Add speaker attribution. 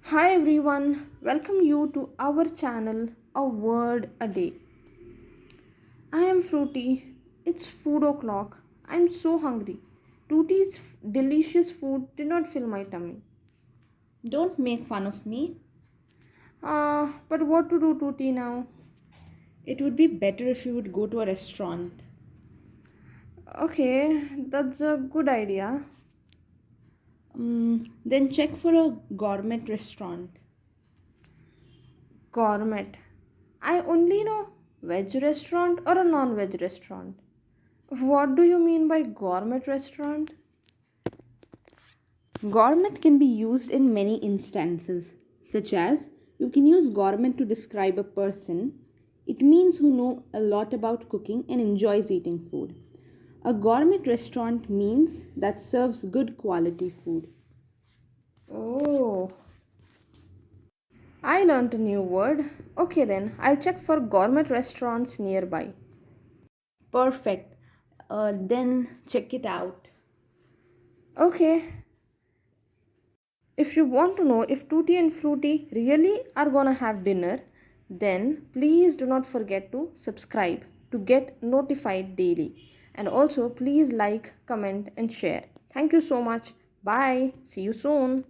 Speaker 1: Hi everyone, welcome you to our channel A Word a Day. I am Fruity. It's food o'clock. I'm so hungry. Tooty's delicious food did not fill my tummy.
Speaker 2: Don't make fun of me.
Speaker 1: But what to do, Tooty, now?
Speaker 2: It would be better if you would go to a restaurant.
Speaker 1: Okay, that's a good idea.
Speaker 2: Then check for a gourmet restaurant.
Speaker 1: Gourmet. I only know veg restaurant or a non-veg restaurant. What do you mean by gourmet restaurant?
Speaker 2: Gourmet can be used in many instances, such as you can use gourmet to describe a person. It means who know a lot about cooking and enjoys eating food. A gourmet restaurant means that serves good quality food.
Speaker 1: Oh, I learned a new word. Okay, then I'll check for gourmet restaurants nearby.
Speaker 2: Perfect. Then check it out.
Speaker 1: Okay, if you want to know if Tutti and Fruity really are gonna have dinner, then please do not forget to subscribe to get notified daily. And also, please like, comment, and share. Thank you so much. Bye. See you soon.